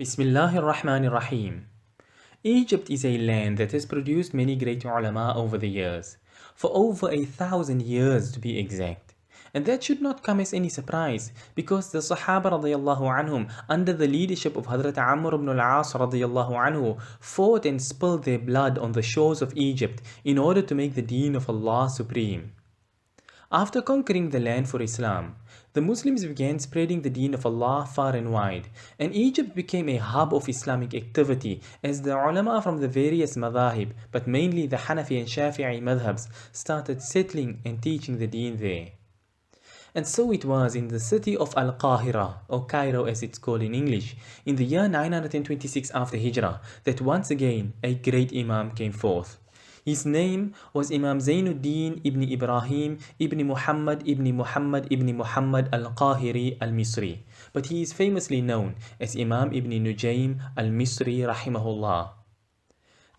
Bismillahir Rahmanir Rahim. Egypt is a land that has produced many great ulama over the years, for over 1,000 years to be exact. And that should not come as any surprise, because the Sahaba radiallahu anhum, under the leadership of Hazrat Amr ibn al-As radiallahu anhu, fought and spilled their blood on the shores of Egypt in order to make the deen of Allah supreme. After conquering the land for Islam, the Muslims began spreading the deen of Allah far and wide, and Egypt became a hub of Islamic activity as the ulama from the various madhahib, but mainly the Hanafi and Shafi'i madhabs, started settling and teaching the deen there. And so it was in the city of Al-Qahira, or Cairo as it's called in English, in the year 926 after Hijrah, that once again a great Imam came forth. His name was Imam Zainuddin ibn Ibrahim ibn Muhammad ibn Muhammad ibn Muhammad al-Qahiri al-Misri, but he is famously known as Imam Ibn Nujaym al-Misri Rahimahullah.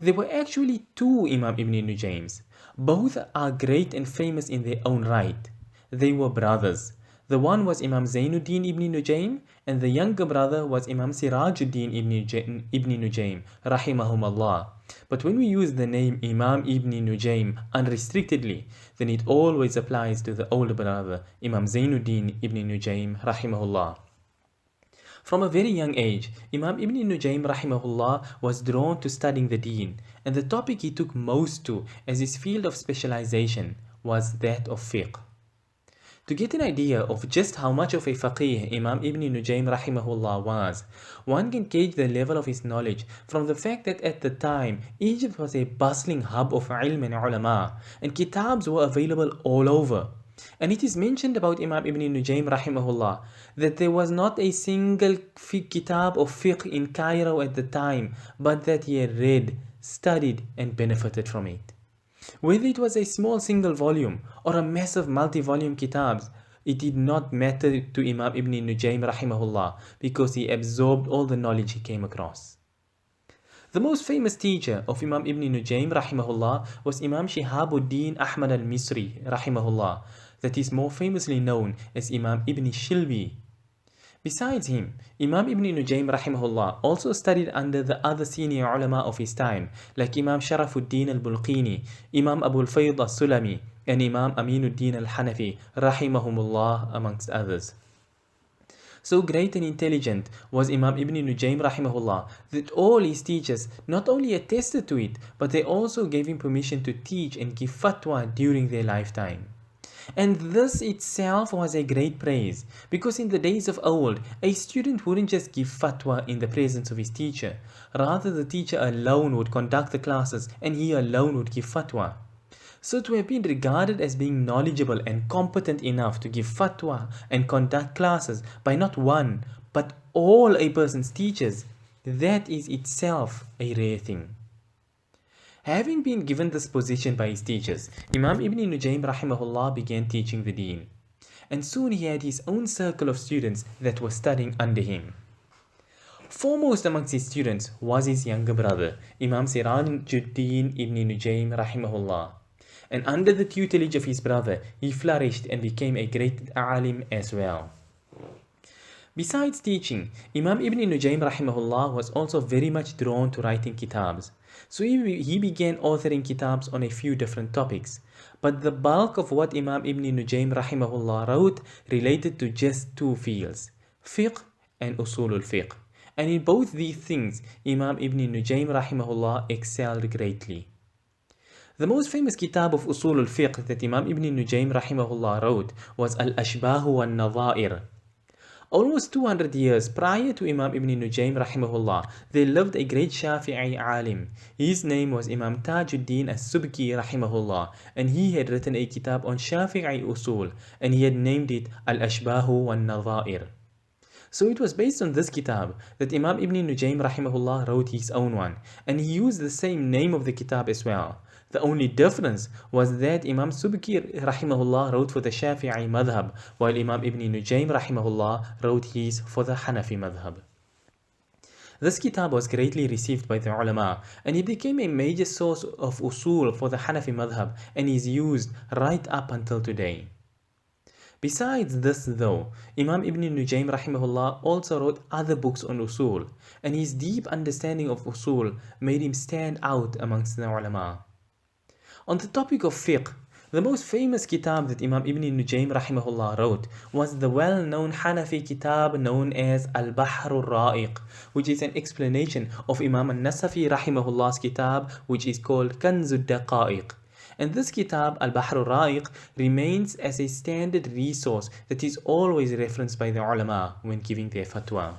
There were actually two Imam Ibn Nujayms. Both are great and famous in their own right. They were brothers. The one was Imam Zainuddin ibn Nujaym, and the younger brother was Imam Sirajuddin ibn Nujaym Rahimahullaah. But when we use the name Imam Ibn Nujaym unrestrictedly, then it always applies to the older brother, Imam Zainuddin ibn Nujaym Rahimahullah. From a very young age, Imam Ibn Nujaym Rahimahullah was drawn to studying the deen, and the topic he took most to as his field of specialization was that of fiqh. To get an idea of just how much of a faqih Imam Ibn Nujaym Rahimahullah was, one can gauge the level of his knowledge from the fact that at the time, Egypt was a bustling hub of ilm and ulama, and kitabs were available all over. And it is mentioned about Imam Ibn Nujaym Rahimahullah that there was not a single kitab of fiqh in Cairo at the time, but that he had read, studied and benefited from it. Whether it was a small single volume or a massive multi-volume kitabs, it did not matter to Imam Ibn Nujaym Rahimahullah because he absorbed all the knowledge he came across. The most famous teacher of Imam Ibn Nujaym Rahimahullah was Imam Shihabuddin Ahmad al-Misri Rahimahullah, that is more famously known as Imam Ibn Shilbi. Besides him, Imam Ibn Nujaym Rahimahullah also studied under the other senior ulama of his time, like Imam Sharafuddin al-Bulqini, Imam Abu al-Fayd al-Sulami, and Imam Aminuddin al-Hanafi, Rahimahumullah, amongst others. So great and intelligent was Imam Ibn Nujaym Rahimahullah that all his teachers not only attested to it, but they also gave him permission to teach and give fatwa during their lifetime. And this itself was a great praise, because in the days of old, a student wouldn't just give fatwa in the presence of his teacher. Rather, the teacher alone would conduct the classes and he alone would give fatwa. So to have been regarded as being knowledgeable and competent enough to give fatwa and conduct classes by not one, but all a person's teachers, that is itself a rare thing. Having been given this position by his teachers, Imam Ibn Nujaym Rahimahullah began teaching the deen. And soon he had his own circle of students that were studying under him. Foremost amongst his students was his younger brother, Imam Sirajuddin ibn Nujaym Rahimahullah. And under the tutelage of his brother, he flourished and became a great alim as well. Besides teaching, Imam Ibn Nujaym Rahimahullah was also very much drawn to writing kitabs. So he began authoring kitabs on a few different topics. But the bulk of what Imam Ibn Nujaym Rahimahullah wrote related to just two fields, fiqh and usulul fiqh. And in both these things, Imam Ibn Nujaym Rahimahullah excelled greatly. The most famous kitab of usulul fiqh that Imam Ibn Nujaym Rahimahullah wrote was Al-Ashbah wal-Nadha'ir. Almost 200 years prior to Imam Ibn Nujaym Rahimahullah, there lived a great Shafi'i alim. His name was Imam Tajuddin as-Subki Rahimahullah, and he had written a kitab on Shafi'i usul, and he had named it Al-Ashbah wal-Nadha'ir. So it was based on this kitab that Imam Ibn Nujaym Rahimahullah wrote his own one, and he used the same name of the kitab as well. The only difference was that Imam Subki Rahimahullah wrote for the Shafi'i madhab, while Imam Ibn Nujaym Rahimahullah wrote his for the Hanafi madhab. This kitab was greatly received by the ulama, and it became a major source of usul for the Hanafi madhab, and is used right up until today. Besides this though, Imam Ibn Nujaym Rahimahullah also wrote other books on usul, and his deep understanding of usul made him stand out amongst the ulama. On the topic of fiqh, the most famous kitab that Imam Ibn Nujaym Rahimahullah wrote was the well-known Hanafi kitab known as Al-Bahr al-Ra'iq, which is an explanation of Imam al-Nasafi Rahimahullah's kitab, which is called Kanzud Daqa'iq. And this kitab, Al-Bahr al-Ra'iq, remains as a standard resource that is always referenced by the ulama when giving their fatwa.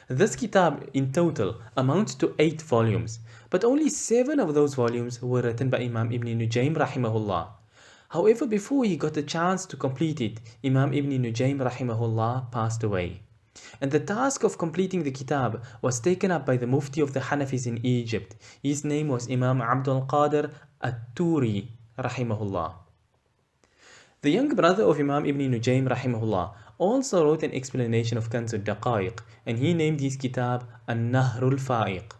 This kitab in total amounts to 8 volumes, but only 7 of those volumes were written by Imam Ibn Nujaym Rahimahullah. However, before he got the chance to complete it, Imam Ibn Nujaym Rahimahullah passed away. And the task of completing the kitab was taken up by the Mufti of the Hanafis in Egypt. His name was Imam Abdul Qadir At-Turi Rahimahullah. The younger brother of Imam Ibn Nujaym Rahimahullah also wrote an explanation of Kanzud Daqa'iq, and he named his kitab An-Nahrul Fa'iq.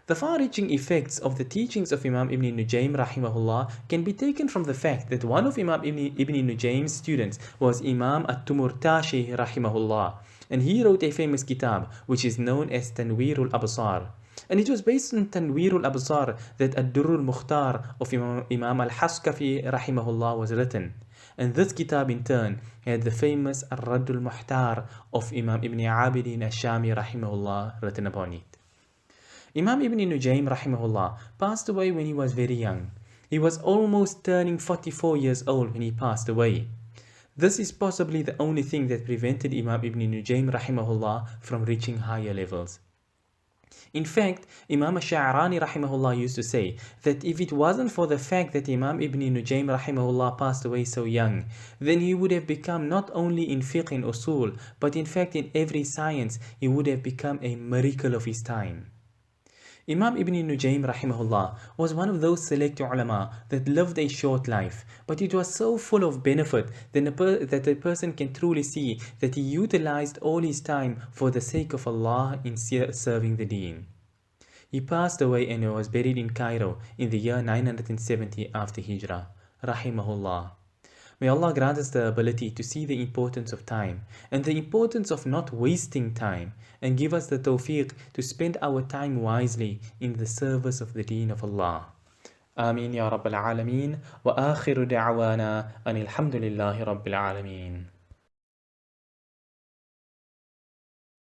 The far-reaching effects of the teachings of Imam Ibn Nujaym Rahimahullah can be taken from the fact that one of Imam Ibn Nujaym's students was Imam At-Tumurtashi Rahimahullah, and he wrote a famous kitab which is known as Tanweerul Absar. And it was based on Tanweerul Absar that Ad-Durrul Mukhtar of Imam Al-Haskafi Rahimahullah was written. And this kitab in turn had the famous Ar-Raddul Muhtar of Imam Ibn Abidin Ash-Shami Rahimahullah written upon it. Imam Ibn Nujaym Rahimahullah passed away when he was very young. He was almost turning 44 years old when he passed away. This is possibly the only thing that prevented Imam Ibn Nujaym Rahimahullah from reaching higher levels. In fact, Imam Sha'rani Rahimahullah used to say that if it wasn't for the fact that Imam Ibn Nujaym Rahimahullah passed away so young, then he would have become not only in fiqh and usul, but in fact in every science, he would have become a miracle of his time. Imam Ibn Nujaym Rahimahullah was one of those select ulama that lived a short life, but it was so full of benefit that a person can truly see that he utilized all his time for the sake of Allah in serving the deen. He passed away and was buried in Cairo in the year 970 after Hijrah. Rahimahullah. May Allah grant us the ability to see the importance of time and the importance of not wasting time, and give us the tawfiq to spend our time wisely in the service of the deen of Allah. Ameen ya Rabbil Alameen, wa akhiru da'wana anil hamdulillahi Rabbil Alameen.